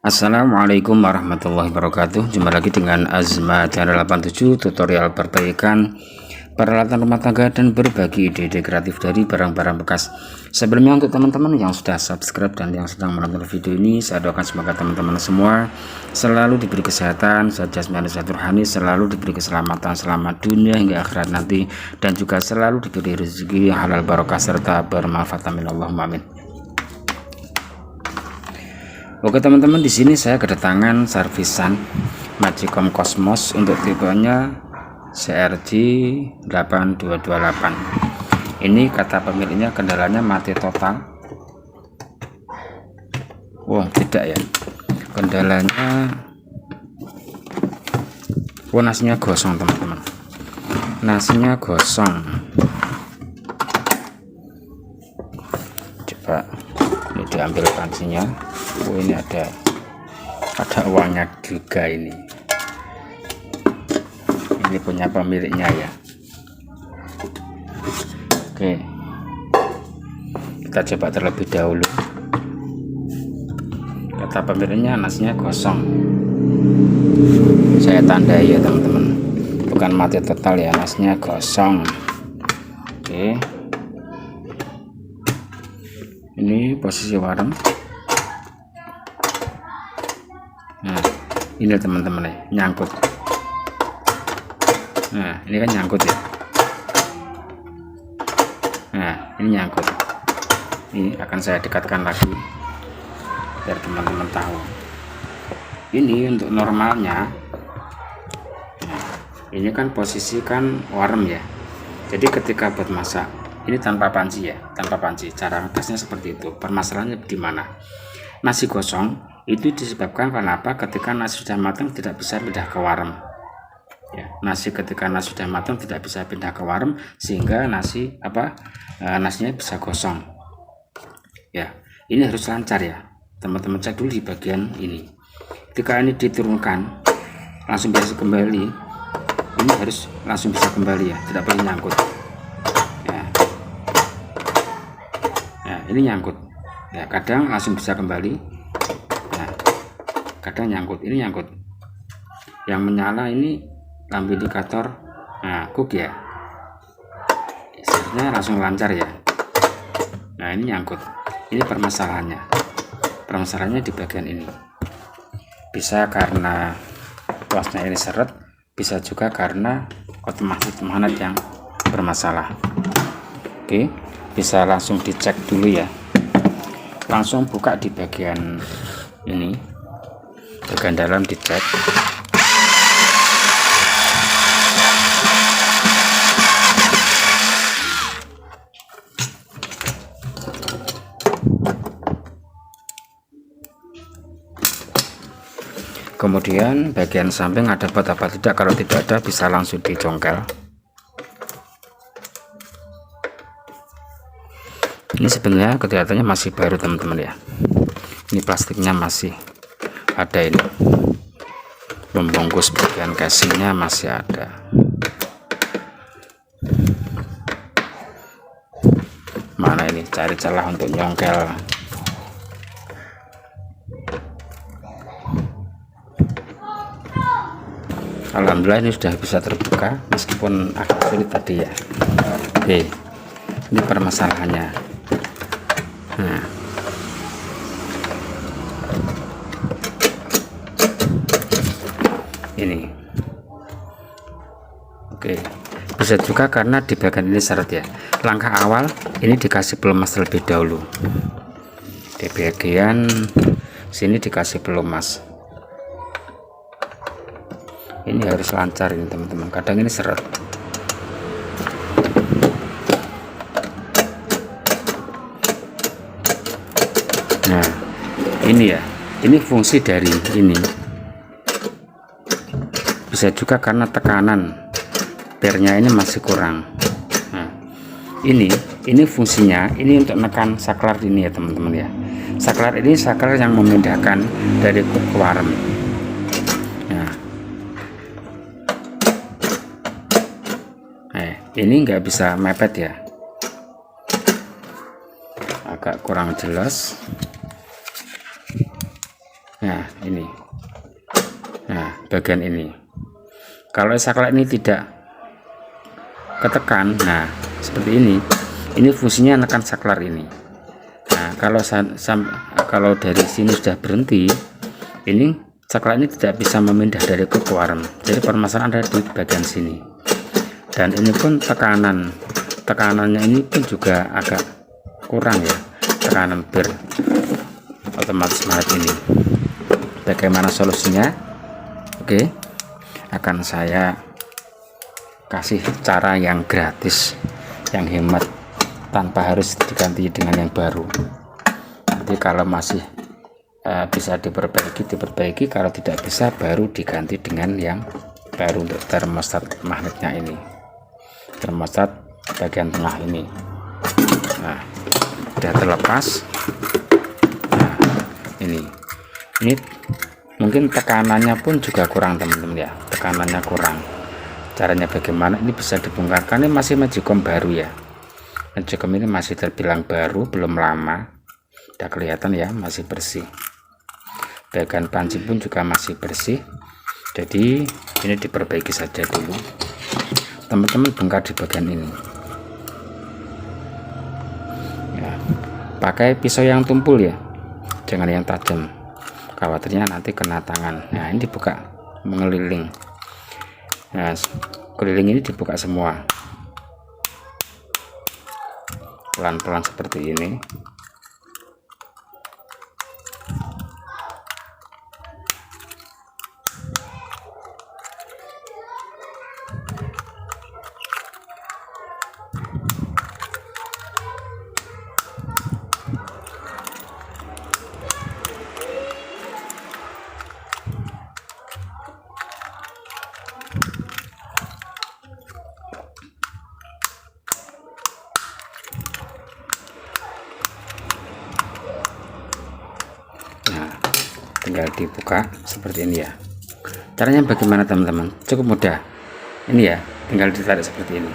Assalamualaikum warahmatullahi wabarakatuh. Jumpa lagi dengan Azma channel 87 tutorial perbaikan peralatan rumah tangga dan berbagi ide-ide kreatif dari barang-barang bekas. Sebelumnya untuk teman-teman yang sudah subscribe dan yang sedang menonton video ini, saya doakan semoga teman-teman semua selalu diberi kesehatan, sehat jasmani, sehat rohani, selalu diberi keselamatan selama dunia hingga akhirat nanti, dan juga selalu diberi rezeki yang halal barokah serta bermanfaat. Amin Allahumma amin. Oke teman-teman, di sini saya kedatangan servisan Magicom Cosmos untuk tipenya CRG 8228. Ini kata pemiliknya kendalanya mati total. Wah, tidak ya. Kendalanya nasinya gosong teman-teman. Nasinya gosong. Coba ini diambil pancinya. Oh, ini ada uangnya juga ini punya pemiliknya ya. Oke, kita coba terlebih dahulu. Kata pemiliknya nasinya gosong, saya tandai ya teman-teman, bukan mati total ya, nasinya gosong. Oke, ini posisi warem. Nah, ini teman-teman nih, nyangkut. Nah, ini kan nyangkut ya. Nah, ini nyangkut. Ini akan saya dekatkan lagi biar teman-teman tahu. Ini untuk normalnya. Nah, ini kan posisi kan warm ya. Jadi ketika buat masak, ini tanpa panci ya, tanpa panci. Cara ngetasnya seperti itu. Permasalahannya di mana? Nasi gosong itu disebabkan karena apa? Ketika nasi sudah matang tidak bisa pindah ke warem ya. Ketika nasi sudah matang tidak bisa pindah ke warem, sehingga nasinya bisa gosong ya. Ini harus lancar ya teman-teman. Cek dulu di bagian ini. Ketika ini diturunkan langsung bisa kembali, ini harus langsung bisa kembali ya, tidak boleh nyangkut ya. Nah, ini nyangkut ya, kadang langsung bisa kembali, kadang nyangkut. Ini nyangkut. Yang menyala ini lampu indikator cook ya, sebenarnya langsung lancar ya. Nah, ini nyangkut. Ini permasalahannya di bagian ini. Bisa karena tuasnya ini seret, bisa juga karena otomatis magnet yang bermasalah. Oke, bisa langsung dicek dulu ya. Langsung buka di bagian ini, bagian dalam dicek. Kemudian bagian samping ada bot apa tidak, kalau tidak ada bisa langsung dicongkel. Ini sebenarnya kelihatannya masih baru teman-teman ya. Ini plastiknya masih ada, ini pembungkus bagian casingnya masih ada. Mana ini, cari celah untuk nyongkel. Alhamdulillah ini sudah bisa terbuka meskipun agak sulit tadi ya. Oke, ini permasalahannya. Nah, ini oke, bisa juga karena di bagian ini seret ya. Langkah awal ini dikasih pelumas terlebih dahulu. Di bagian sini dikasih pelumas. Ini harus lancar ini teman-teman, kadang ini seret. Nah, ini ya, ini fungsi dari ini. Bisa juga karena tekanan pernya ini masih kurang. Nah, ini fungsinya ini untuk menekan saklar ini ya teman-teman ya. Saklar ini saklar yang memindahkan dari ke warem. Ini nggak bisa mepet ya, agak kurang jelas. Nah ini, nah bagian ini kalau saklar ini tidak ketekan, nah seperti ini fungsinya menekan saklar ini. Nah kalau dari sini sudah berhenti, ini saklar ini tidak bisa memindah dari keluaran. Jadi permasalahan ada di bagian sini, dan ini pun tekanannya ini pun juga agak kurang ya, tekanan ber otomatis magnet ini. Bagaimana solusinya? Oke, akan saya kasih cara yang gratis, yang hemat, tanpa harus diganti dengan yang baru. Nanti kalau masih bisa diperbaiki, kalau tidak bisa baru diganti dengan yang baru untuk termostat magnetnya ini, termostat bagian tengah ini. Nah, sudah terlepas. Nah, ini mungkin tekanannya pun juga kurang teman-teman ya, tekanannya kurang. Caranya bagaimana ini bisa dibongkarkan? Ini masih magicom baru ya, magicom ini masih terbilang baru, belum lama. Udah kelihatan ya, masih bersih. Bagian panci pun juga masih bersih, jadi ini diperbaiki saja dulu teman-teman. Bongkar di bagian ini ya, pakai pisau yang tumpul ya, jangan yang tajam, khawatirnya nanti kena tangan. Nah ini dibuka mengeliling, nah keliling ini dibuka semua pelan-pelan seperti ini. Tinggal dibuka seperti ini ya. Caranya bagaimana teman-teman? Cukup mudah. Ini ya, tinggal ditarik seperti ini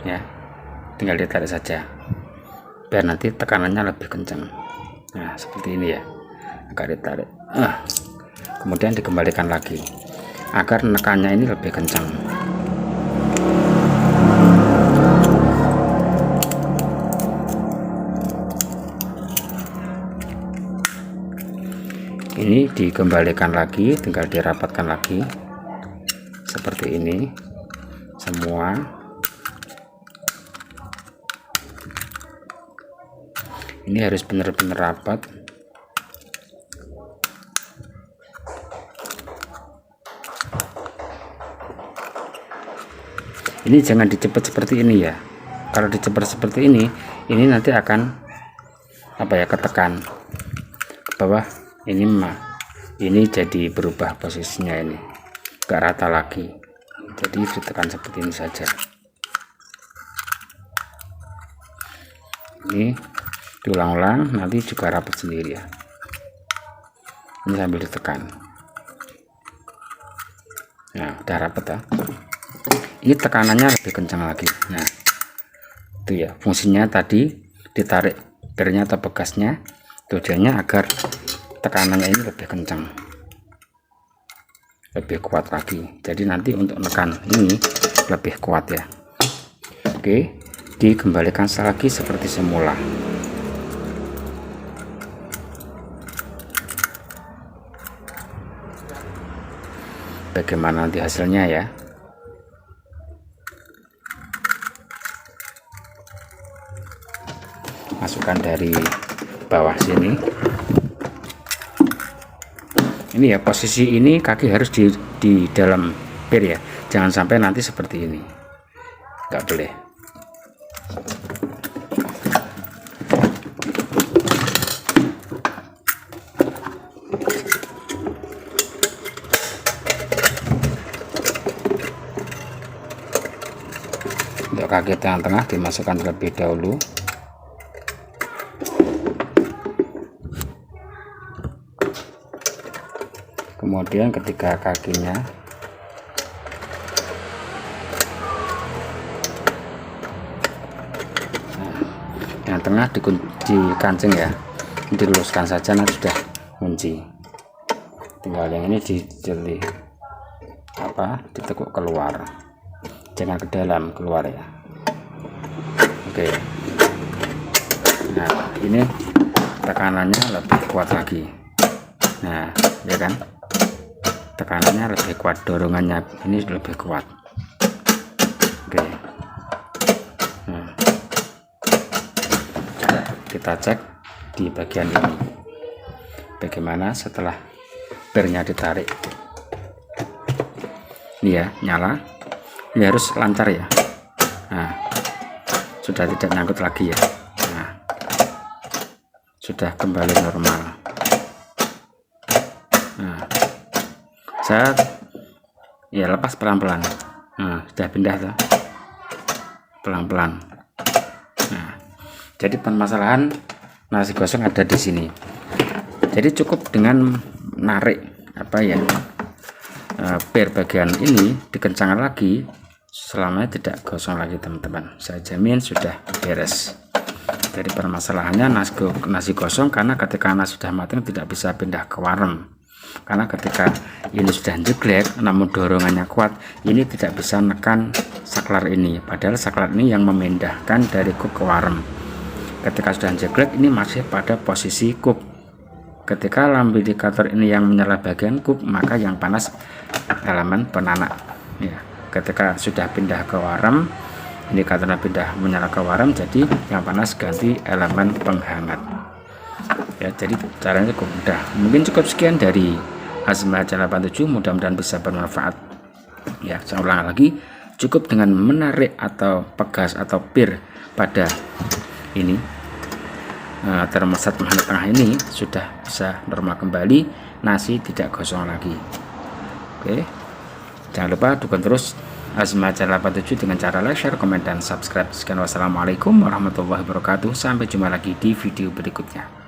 ya, tinggal ditarik saja biar nanti tekanannya lebih kencang. Nah seperti ini ya, agak ditarik, kemudian dikembalikan lagi agar nekannya ini lebih kencang. Ini dikembalikan lagi, tinggal dirapatkan lagi seperti ini semua. Ini harus benar-benar rapat. Ini jangan dicepat seperti ini ya, kalau dicepat seperti ini nanti akan ketekan ke bawah. Ini jadi berubah posisinya, ini gak rata lagi, jadi ditekan seperti ini saja. Ini diulang-ulang, nanti juga rapat sendiri ya. Ini sambil ditekan. Nah udah rapat ya, ini tekanannya lebih kencang lagi. Nah itu ya fungsinya tadi, ditarik bernya atau bekasnya, tujuannya agar tekanannya ini lebih kencang, lebih kuat lagi. Jadi nanti untuk menekan ini lebih kuat ya. Oke, dikembalikan lagi seperti semula. Bagaimana nanti hasilnya ya? Masukkan dari bawah sini. Ini ya, posisi ini kaki harus di dalam pir ya, jangan sampai nanti seperti ini, nggak boleh. Untuk kaki tengah-tengah dimasukkan terlebih dahulu. Kemudian ketika kakinya yang tengah dikancing ya, diluruskan saja, nanti sudah kunci. Tinggal yang ini dijeli ditekuk keluar, jangan ke dalam, keluar ya. Oke. Nah ini tekanannya lebih kuat lagi. Nah ya kan, tekanannya lebih kuat, dorongannya ini lebih kuat. Oke. Nah, kita cek di bagian ini bagaimana setelah bernya ditarik. Ini ya, nyala. Ini harus lancar ya. Nah, sudah tidak nyangkut lagi ya. Nah, sudah kembali normal. Nah, saya ya lepas pelan-pelan. Nah, sudah pindah tuh, pelan-pelan. Nah, jadi permasalahan nasi gosong ada di sini. Jadi cukup dengan narik pir bagian ini dikencangkan lagi, selamanya tidak gosong lagi teman-teman. Saya jamin sudah beres. Jadi permasalahannya nasi gosong karena ketika nasi sudah matang tidak bisa pindah ke warem. Karena ketika ini sudah jeglek namun dorongannya kuat, ini tidak bisa menekan saklar ini, padahal saklar ini yang memindahkan dari kup ke warem. Ketika sudah jeglek ini masih pada posisi kup. Ketika lampu indikator ini yang menyala bagian kup, maka yang panas elemen penanak ya. Ketika sudah pindah ke warem, indikatornya pindah menyala ke warem, jadi yang panas ganti elemen penghangat ya. Jadi caranya cukup mudah. Mungkin cukup sekian dari Azma 87, mudah-mudahan bisa bermanfaat ya. Saya ulang lagi, cukup dengan menarik atau pegas atau pir pada ini termostat penghangat tengah ini, sudah bisa normal kembali, nasi tidak gosong lagi. Oke, jangan lupa dukung terus Azma 87 dengan cara like, share, komen, dan subscribe. Sekian, wassalamualaikum warahmatullahi wabarakatuh. Sampai jumpa lagi di video berikutnya.